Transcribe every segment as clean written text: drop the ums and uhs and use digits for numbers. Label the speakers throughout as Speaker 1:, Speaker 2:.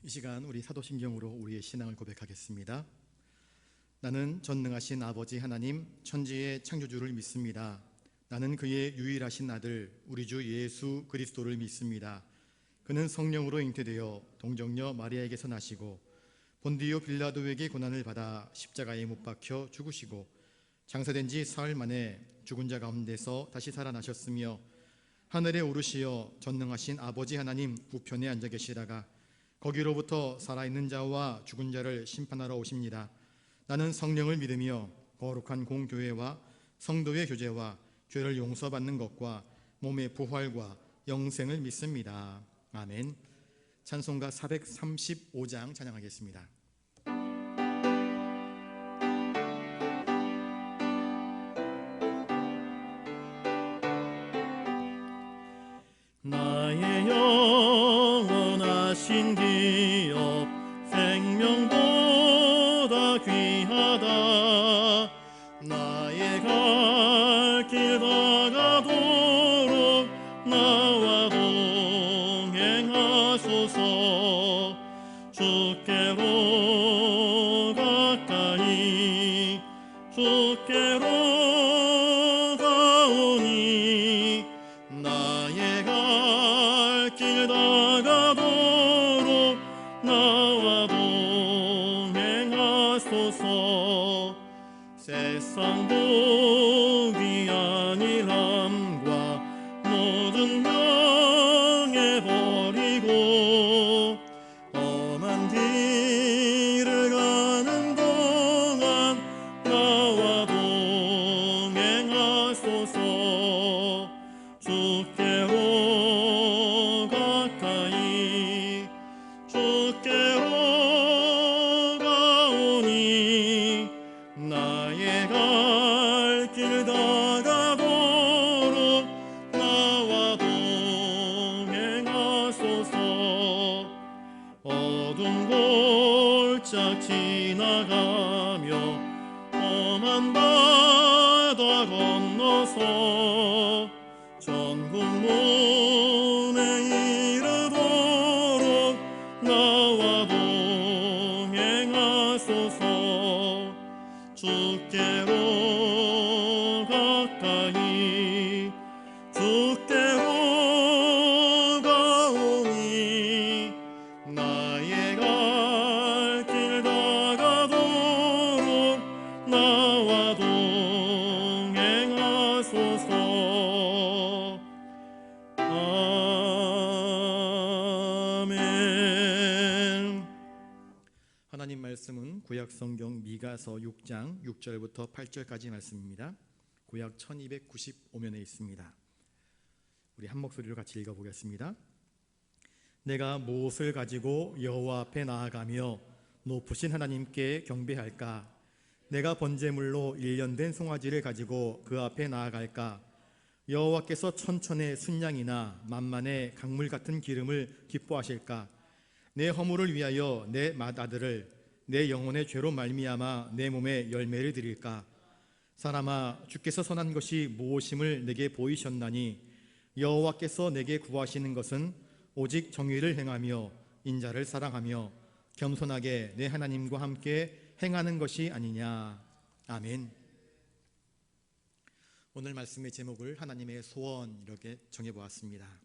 Speaker 1: 이 시간 우리 사도신경으로 우리의 신앙을 고백하겠습니다. 나는 전능하신 아버지 하나님 천지의 창조주를 믿습니다. 나는 그의 유일하신 아들 우리 주 예수 그리스도를 믿습니다. 그는 성령으로 잉태되어 동정녀 마리아에게서 나시고 본디오 빌라도에게 고난을 받아 십자가에 못 박혀 죽으시고 장사된 지 사흘 만에 죽은 자 가운데서 다시 살아나셨으며 하늘에 오르시어 전능하신 아버지 하나님 우편에 앉아 계시다가 거기로부터 살아있는 자와 죽은 자를 심판하러 오십니다. 나는 성령을 믿으며 거룩한 공교회와 성도의 교제와 죄를 용서받는 것과 몸의 부활과 영생을 믿습니다. 아멘. 찬송가 435장 찬양하겠습니다.
Speaker 2: 나의 영원하신 기업 생명보다 귀하다. 나의 갈 길 다가도록 나와 동행하소서. 주께로 가까이 주께로 가오니 나의 갈 길 다가도록 나와 동행하소서. 세상 복이 아니함과 모든 명예 버리고 험한 길을 가는 동안 나와 동행하소서. 주께로 가까이 주께로 가오니 나의 갈 길 다가도록 나와 동행하소서. 어두운 골짝 지나가며 험한 바다 건너서 천국 문에 이르도록 나와 동행하소서. 주께로 가까이 주께로 가오니 나의 갈 길 다가도록 나와 동행하소서. 아멘.
Speaker 1: 하나님 말씀은 구약 성경 미가서 6장 6절부터 8절까지 말씀입니다. 구약 1295면에 있습니다. 우리 한 목소리로 같이 읽어보겠습니다. 내가 무엇을 가지고 여호와 앞에 나아가며 높으신 하나님께 경배할까? 내가 번제물로 1년 된 송아지를 가지고 그 앞에 나아갈까? 여호와께서 천천의 순양이나 만만의 강물 같은 기름을 기뻐하실까? 내 허물을 위하여 내 맏아들을 내 영혼의 죄로 말미암아 내 몸에 열매를 드릴까? 사람아, 주께서 선한 것이 무엇임을 내게 보이셨나니 여호와께서 내게 구하시는 것은 오직 정의를 행하며 인자를 사랑하며 겸손하게 내 하나님과 함께 행하는 것이 아니냐. 아멘. 오늘 말씀의 제목을 하나님의 소원 이렇게 정해보았습니다.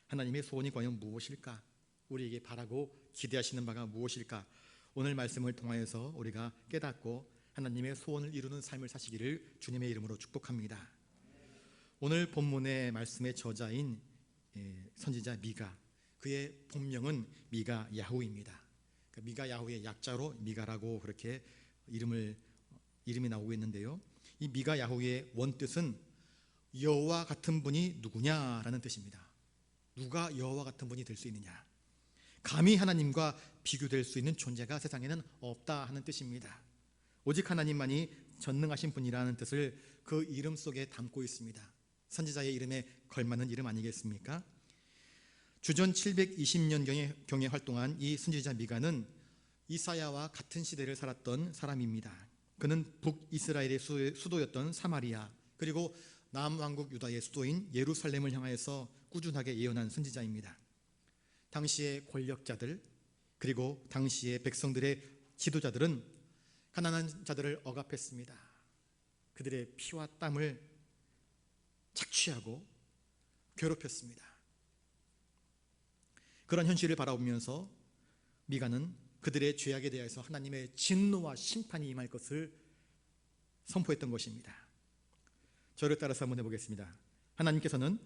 Speaker 1: 하나님의 소원이 과연 무엇일까? 우리에게 바라고 기대하시는 바가 무엇일까? 오늘 말씀을 통하여서 우리가 깨닫고 하나님의 소원을 이루는 삶을 사시기를 주님의 이름으로 축복합니다. 오늘 본문의 말씀의 저자인 선지자 미가, 그의 본명은 미가 야후입니다. 미가 야후의 약자로 미가라고 그렇게 이름이 나오고 있는데요, 이 미가 야후의 원뜻은 여호와 같은 분이 누구냐라는 뜻입니다. 누가 여호와 같은 분이 될 수 있느냐? 감히 하나님과 비교될 수 있는 존재가 세상에는 없다 하는 뜻입니다. 오직 하나님만이 전능하신 분이라는 뜻을 그 이름 속에 담고 있습니다. 선지자의 이름에 걸맞는 이름 아니겠습니까? 주전 720년경에 활동한 이 선지자 미가는 이사야와 같은 시대를 살았던 사람입니다. 그는 북이스라엘의 수도였던 사마리아, 그리고 남왕국 유다의 수도인 예루살렘을 향하여서 꾸준하게 예언한 선지자입니다. 당시의 권력자들, 그리고 당시의 백성들의 지도자들은 가난한 자들을 억압했습니다. 그들의 피와 땀을 착취하고 괴롭혔습니다. 그런 현실을 바라보면서 미가는 그들의 죄악에 대해서 하나님의 진노와 심판이 임할 것을 선포했던 것입니다. 저를 따라서 한번 해보겠습니다. 하나님께서는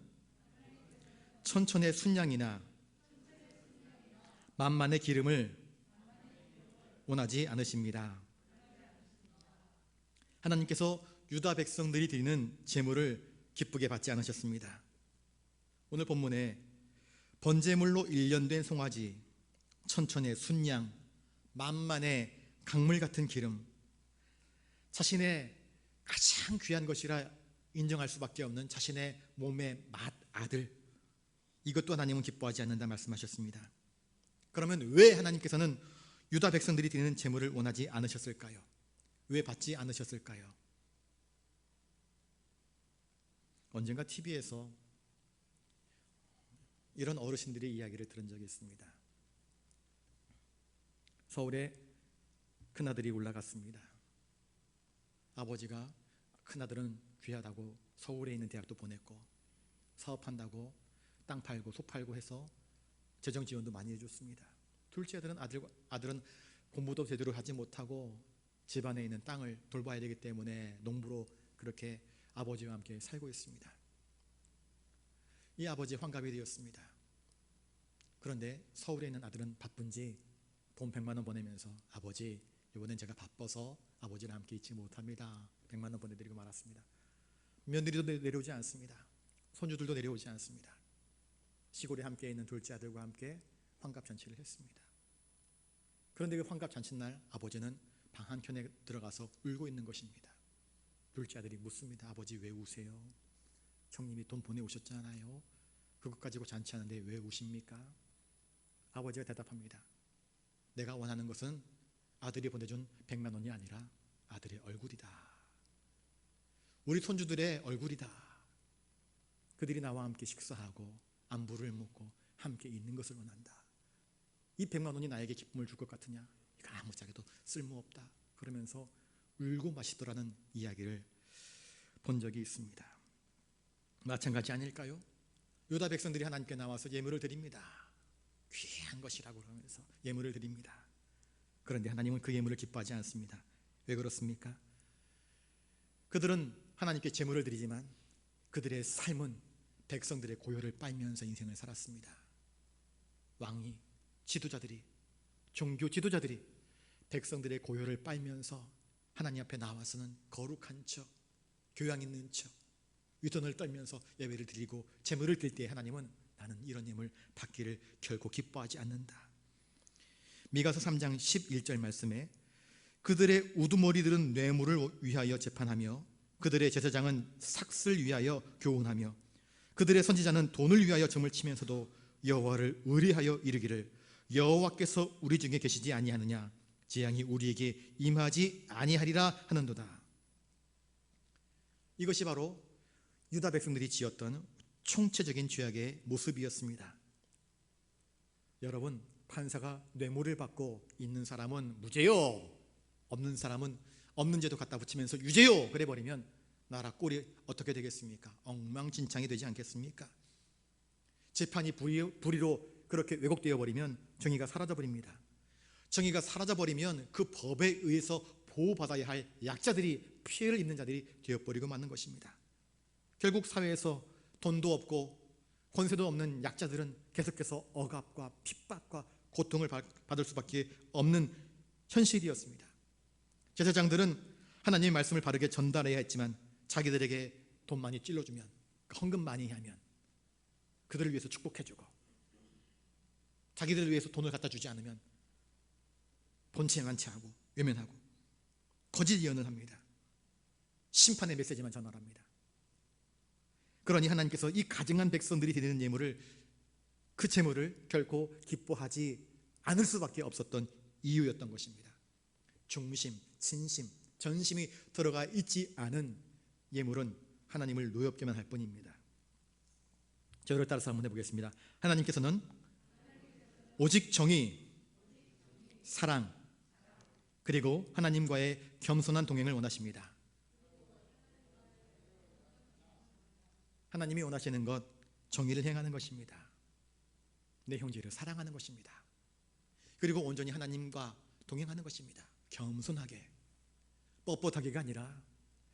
Speaker 1: 천천의 순양이나 만만의 기름을 원하지 않으십니다. 하나님께서 유다 백성들이 드리는 제물을 기쁘게 받지 않으셨습니다. 오늘 본문에 번제물로 일련된 송아지, 천천의 순양, 만만의 강물 같은 기름, 자신의 가장 귀한 것이라 인정할 수밖에 없는 자신의 몸의 맏 아들, 이것도 하나님은 기뻐하지 않는다 말씀하셨습니다. 그러면 왜 하나님께서는 유다 백성들이 드리는 제물을 원하지 않으셨을까요? 왜 받지 않으셨을까요? 언젠가 TV에서 이런 어르신들의 이야기를 들은 적이 있습니다. 서울에 큰아들이 올라갔습니다. 아버지가 큰아들은 귀하다고 서울에 있는 대학도 보냈고 사업한다고 땅 팔고 소 팔고 해서 재정 지원도 많이 해줬습니다. 둘째 아들은 공부도 제대로 하지 못하고 집안에 있는 땅을 돌봐야 되기 때문에 농부로 그렇게 아버지와 함께 살고 있습니다. 이 아버지 환갑이 되었습니다. 그런데 서울에 있는 아들은 바쁜지 돈 100만 원 보내면서 아버지 이번엔 제가 바빠서 아버지랑 함께 있지 못합니다. 100만 원 보내드리고 말았습니다. 며느리도 내려오지 않습니다. 손주들도 내려오지 않습니다. 시골에 함께 있는 둘째 아들과 함께 환갑잔치를 했습니다. 그런데 그 환갑잔치날 아버지는 방 한켠에 들어가서 울고 있는 것입니다. 둘째 아들이 묻습니다. 아버지 왜 우세요? 형님이 돈 보내오셨잖아요. 그것 가지고 잔치하는데 왜 우십니까? 아버지가 대답합니다. 내가 원하는 것은 아들이 보내준 100만 원이 아니라 아들의 얼굴이다. 우리 손주들의 얼굴이다. 그들이 나와 함께 식사하고 안부를 묻고 함께 있는 것을 원한다. 이 100만 원이 나에게 기쁨을 줄 것 같으냐? 이거 아무짝에도 쓸모없다. 그러면서 울고 마시더라는 이야기를 본 적이 있습니다. 마찬가지 아닐까요? 유다 백성들이 하나님께 나와서 예물을 드립니다. 귀한 것이라고 그러면서 예물을 드립니다. 그런데 하나님은 그 예물을 기뻐하지 않습니다. 왜 그렇습니까? 그들은 하나님께 제물을 드리지만 그들의 삶은 백성들의 고요를 빨면서 인생을 살았습니다. 왕이, 지도자들이, 종교 지도자들이 백성들의 고요를 빨면서 하나님 앞에 나와서는 거룩한 척, 교양 있는 척, 위선을 떨면서 예배를 드리고 제물을 드릴 때 하나님은 나는 이런 예물 받기를 결코 기뻐하지 않는다. 미가서 3장 11절 말씀에 그들의 우두머리들은 뇌물을 위하여 재판하며 그들의 제사장은 삭슬 위하여 교훈하며 그들의 선지자는 돈을 위하여 점을 치면서도 여호와를 의뢰하여 이르기를 여호와께서 우리 중에 계시지 아니하느냐 재앙이 우리에게 임하지 아니하리라 하는도다. 이것이 바로 유다 백성들이 지었던 총체적인 죄악의 모습이었습니다. 여러분, 판사가 뇌물을 받고 있는 사람은 무죄요, 없는 사람은 없는 죄도 갖다 붙이면서 유죄요 그래 버리면 나라 꼴이 어떻게 되겠습니까? 엉망진창이 되지 않겠습니까? 재판이 불의로 그렇게 왜곡되어 버리면 정의가 사라져 버립니다. 정의가 사라져 버리면 그 법에 의해서 보호받아야 할 약자들이, 피해를 입는 자들이 되어버리고 마는 것입니다. 결국 사회에서 돈도 없고 권세도 없는 약자들은 계속해서 억압과 핍박과 고통을 받을 수밖에 없는 현실이었습니다. 제사장들은 하나님의 말씀을 바르게 전달해야 했지만 자기들에게 돈 많이 찔러주면, 헌금 많이 하면 그들을 위해서 축복해주고 자기들을 위해서 돈을 갖다 주지 않으면 본체만치하고 외면하고 거짓 예언을 합니다. 심판의 메시지만 전달합니다. 그러니 하나님께서 이 가증한 백성들이 드리는 예물을, 그 제물을 결코 기뻐하지 않을 수밖에 없었던 이유였던 것입니다. 중심, 진심, 전심이 들어가 있지 않은 예물은 하나님을 노엽게만 할 뿐입니다. 저를 따라서 한번 해보겠습니다. 하나님께서는 오직 정의, 사랑, 그리고 하나님과의 겸손한 동행을 원하십니다. 하나님이 원하시는 것, 정의를 행하는 것입니다. 내 형제를 사랑하는 것입니다. 그리고 온전히 하나님과 동행하는 것입니다. 겸손하게, 뻣뻣하게가 아니라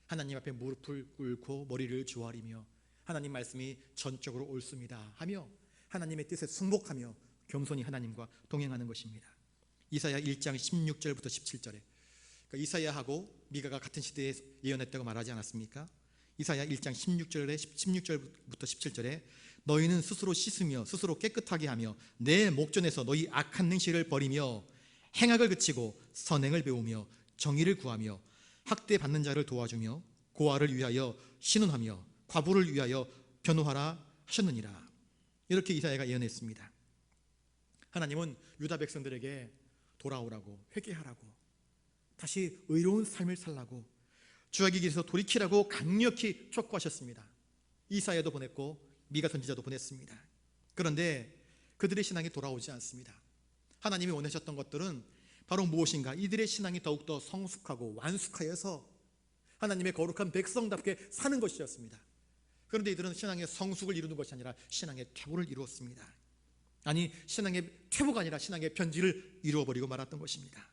Speaker 1: 하나님 앞에 무릎을 꿇고 머리를 조아리며 하나님 말씀이 전적으로 옳습니다 하며 하나님의 뜻에 순복하며 겸손히 하나님과 동행하는 것입니다. 이사야 1장 16절부터 17절에 그러니까 이사야하고 미가가 같은 시대에 예언했다고 말하지 않았습니까? 이사야 1장 16절부터 17절에 너희는 스스로 씻으며 스스로 깨끗하게 하며 내 목전에서 너희 악한 행실을 버리며 행악을 그치고 선행을 배우며 정의를 구하며 학대받는 자를 도와주며 고아를 위하여 신원하며 과부를 위하여 변호하라 하셨느니라. 이렇게 이사야가 예언했습니다. 하나님은 유다 백성들에게 돌아오라고, 회개하라고, 다시 의로운 삶을 살라고, 주의 길에서 돌이키라고 강력히 촉구하셨습니다. 이사야도 보냈고 미가 선지자도 보냈습니다. 그런데 그들의 신앙이 돌아오지 않습니다. 하나님이 원하셨던 것들은 바로 무엇인가? 이들의 신앙이 더욱더 성숙하고 완숙하여서 하나님의 거룩한 백성답게 사는 것이었습니다. 그런데 이들은 신앙의 성숙을 이루는 것이 아니라 신앙의 퇴보를 이루었습니다. 아니, 신앙의 퇴보가 아니라 신앙의 변질을 이루어버리고 말았던 것입니다.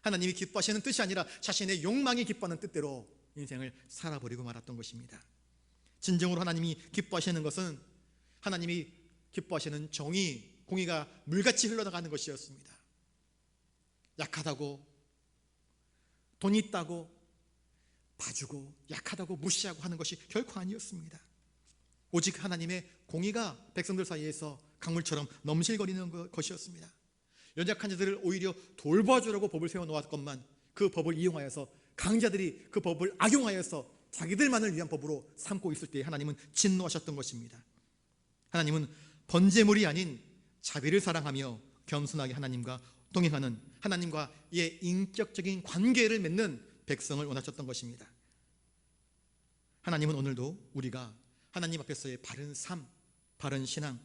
Speaker 1: 하나님이 기뻐하시는 뜻이 아니라 자신의 욕망이 기뻐하는 뜻대로 인생을 살아버리고 말았던 것입니다. 진정으로 하나님이 기뻐하시는 것은 하나님이 기뻐하시는 정의, 공의가 물같이 흘러나가는 것이었습니다. 약하다고, 돈 있다고 봐주고 약하다고 무시하고 하는 것이 결코 아니었습니다. 오직 하나님의 공의가 백성들 사이에서 강물처럼 넘실거리는 것이었습니다. 연약한 자들을 오히려 돌봐주라고 법을 세워놓았건만 그 법을 이용하여서 강자들이 그 법을 악용하여서 자기들만을 위한 법으로 삼고 있을 때 하나님은 진노하셨던 것입니다. 하나님은 번제물이 아닌 자비를 사랑하며 겸손하게 하나님과 동행하는, 하나님과의 인격적인 관계를 맺는 백성을 원하셨던 것입니다. 하나님은 오늘도 우리가 하나님 앞에서의 바른 삶, 바른 신앙,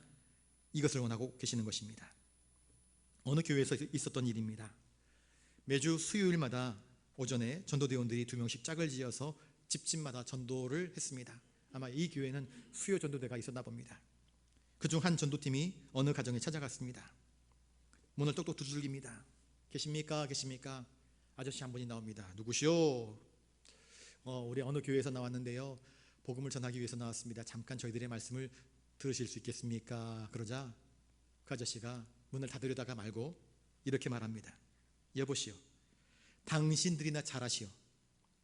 Speaker 1: 이것을 원하고 계시는 것입니다. 어느 교회에서 있었던 일입니다. 매주 수요일마다 오전에 전도대원들이 2명씩 짝을 지어서 집집마다 전도를 했습니다. 아마 이 교회는 수요 전도대가 있었나 봅니다. 그중 한 전도팀이 어느 가정에 찾아갔습니다. 문을 똑똑 두들깁니다. 계십니까? 계십니까? 아저씨 한 분이 나옵니다. 누구시오? 우리 어느 교회에서 나왔는데요, 복음을 전하기 위해서 나왔습니다. 잠깐 저희들의 말씀을 들으실 수 있겠습니까? 그러자 그 아저씨가 문을 닫으려다가 말고 이렇게 말합니다. 여보시오, 당신들이나 잘하시오.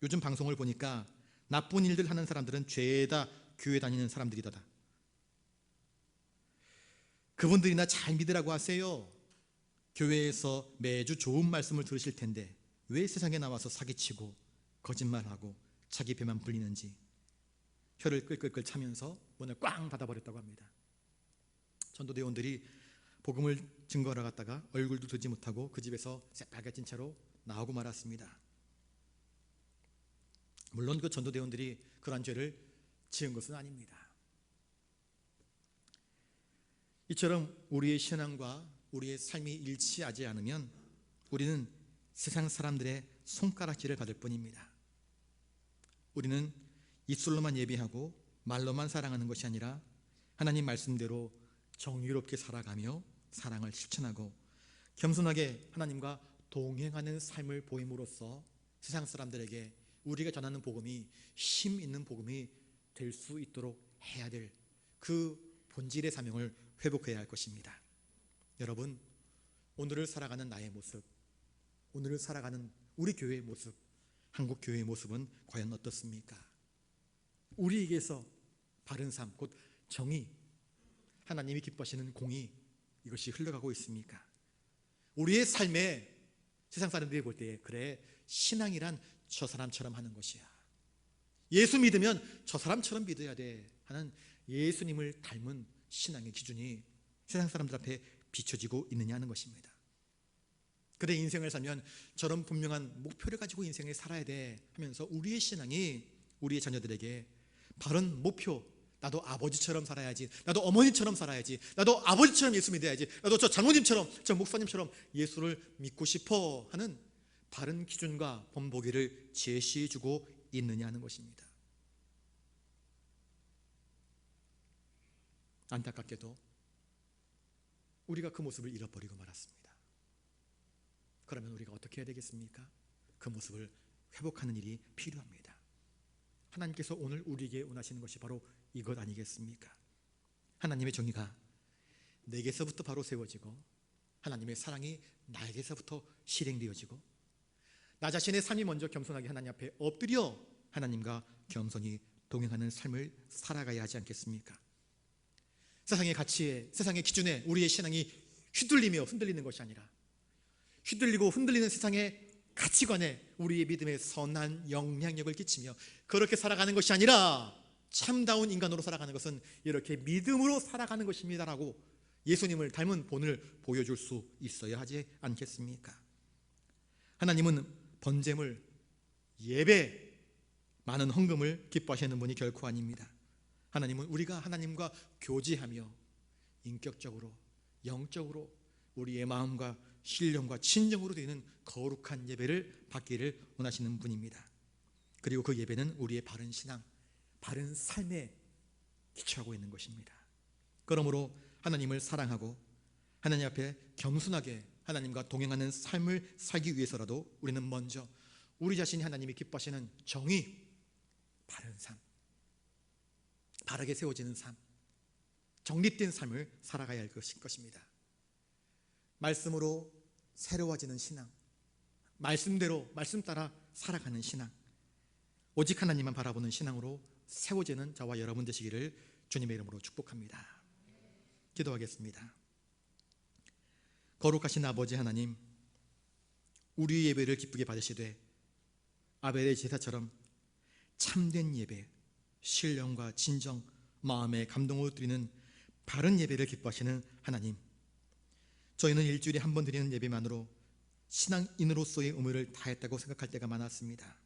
Speaker 1: 요즘 방송을 보니까 나쁜 일들 하는 사람들은 죄다 교회 다니는 사람들이다. 그분들이나 잘 믿으라고 하세요. 교회에서 매주 좋은 말씀을 들으실 텐데 왜 세상에 나와서 사기치고 거짓말하고 자기 배만 불리는지. 혀를 끌끌끌 차면서 문을 꽝 닫아버렸다고 합니다. 전도대원들이 복음을 증거하러 갔다가 얼굴도 들지 못하고 그 집에서 새빨개진 채로 나오고 말았습니다. 물론 그 전도대원들이 그러한 죄를 지은 것은 아닙니다. 이처럼 우리의 신앙과 우리의 삶이 일치하지 않으면 우리는 세상 사람들의 손가락질을 받을 뿐입니다. 우리는 입술로만 예배하고 말로만 사랑하는 것이 아니라 하나님 말씀대로 정의롭게 살아가며 사랑을 실천하고 겸손하게 하나님과 동행하는 삶을 보임으로써 세상 사람들에게 우리가 전하는 복음이 힘 있는 복음이 될 수 있도록 해야 될 그 본질의 사명을 회복해야 할 것입니다. 여러분, 오늘을 살아가는 나의 모습, 오늘을 살아가는 우리 교회의 모습, 한국 교회의 모습은 과연 어떻습니까? 우리에게서 바른 삶, 곧 정의, 하나님이 기뻐하시는 공의, 이것이 흘러가고 있습니까? 우리의 삶에 세상 사람들이 볼 때 그래, 신앙이란 저 사람처럼 하는 것이야, 예수 믿으면 저 사람처럼 믿어야 돼 하는 예수님을 닮은 신앙의 기준이 세상 사람들 앞에 비춰지고 있느냐 하는 것입니다. 그래, 인생을 살면 저런 분명한 목표를 가지고 인생을 살아야 돼 하면서 우리의 신앙이 우리의 자녀들에게 바른 목표, 나도 아버지처럼 살아야지, 나도 어머니처럼 살아야지, 나도 아버지처럼 예수 믿어야지, 나도 저 장로님처럼, 저 목사님처럼 예수를 믿고 싶어 하는 바른 기준과 본보기를 제시해주고 있느냐 하는 것입니다. 안타깝게도 우리가 그 모습을 잃어버리고 말았습니다. 그러면 우리가 어떻게 해야 되겠습니까? 그 모습을 회복하는 일이 필요합니다. 하나님께서 오늘 우리에게 원하시는 것이 바로 이것 아니겠습니까? 하나님의 정의가 내게서부터 바로 세워지고 하나님의 사랑이 나에게서부터 실행되어지고 나 자신의 삶이 먼저 겸손하게 하나님 앞에 엎드려 하나님과 겸손히 동행하는 삶을 살아가야 하지 않겠습니까? 세상의 가치에, 세상의 기준에 우리의 신앙이 휘둘리며 흔들리는 것이 아니라 휘둘리고 흔들리는 세상의 가치관에 우리의 믿음에 선한 영향력을 끼치며 그렇게 살아가는 것이 아니라 참다운 인간으로 살아가는 것은 이렇게 믿음으로 살아가는 것입니다라고 예수님을 닮은 본을 보여줄 수 있어야 하지 않겠습니까? 하나님은 번제물, 예배, 많은 헌금을 기뻐하시는 분이 결코 아닙니다. 하나님은 우리가 하나님과 교제하며 인격적으로, 영적으로 우리의 마음과 신령과 친정으로 되는 거룩한 예배를 받기를 원하시는 분입니다. 그리고 그 예배는 우리의 바른 신앙, 바른 삶에 기초하고 있는 것입니다. 그러므로 하나님을 사랑하고 하나님 앞에 겸손하게 하나님과 동행하는 삶을 살기 위해서라도 우리는 먼저 우리 자신이 하나님이 기뻐하시는 정의, 바른 삶, 바르게 세워지는 삶, 정립된 삶을 살아가야 할 것입니다. 말씀으로 새로워지는 신앙, 말씀대로 말씀 따라 살아가는 신앙, 오직 하나님만 바라보는 신앙으로 세워지는 저와 여러분 되시기를 주님의 이름으로 축복합니다. 기도하겠습니다. 거룩하신 아버지 하나님, 우리의 예배를 기쁘게 받으시되 아벨의 제사처럼 참된 예배, 신령과 진정, 마음의 감동을 드리는 바른 예배를 기뻐하시는 하나님, 저희는 일주일에 한 번 드리는 예배만으로 신앙인으로서의 의무를 다했다고 생각할 때가 많았습니다.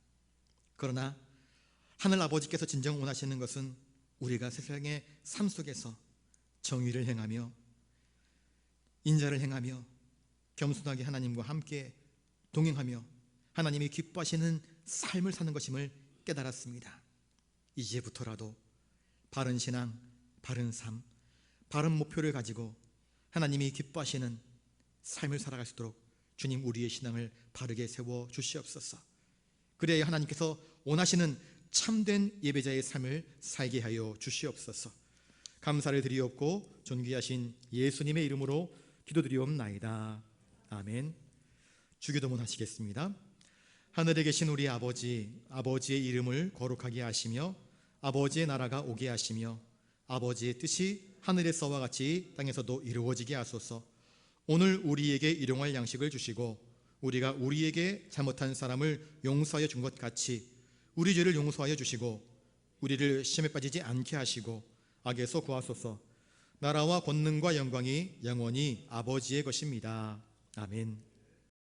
Speaker 1: 그러나 하늘 아버지께서 진정 원하시는 것은 우리가 세상의 삶 속에서 정의를 행하며 인자를 행하며 겸손하게 하나님과 함께 동행하며 하나님이 기뻐하시는 삶을 사는 것임을 깨달았습니다. 이제부터라도 바른 신앙, 바른 삶, 바른 목표를 가지고 하나님이 기뻐하시는 삶을 살아갈 수 있도록 주님 우리의 신앙을 바르게 세워 주시옵소서. 그래야 하나님께서 원하시는 참된 예배자의 삶을 살게 하여 주시옵소서. 감사를 드리옵고 존귀하신 예수님의 이름으로 기도드리옵나이다. 아멘. 주기도문 하시겠습니다. 하늘에 계신 우리 아버지, 아버지의 이름을 거룩하게 하시며 아버지의 나라가 오게 하시며 아버지의 뜻이 하늘에서와 같이 땅에서도 이루어지게 하소서. 오늘 우리에게 일용할 양식을 주시고 우리가 우리에게 잘못한 사람을 용서하여 준 것 같이 우리 죄를 용서하여 주시고 우리를 시험에 빠지지 않게 하시고 악에서 구하소서. 나라와 권능과 영광이 영원히 아버지의 것입니다. 아멘.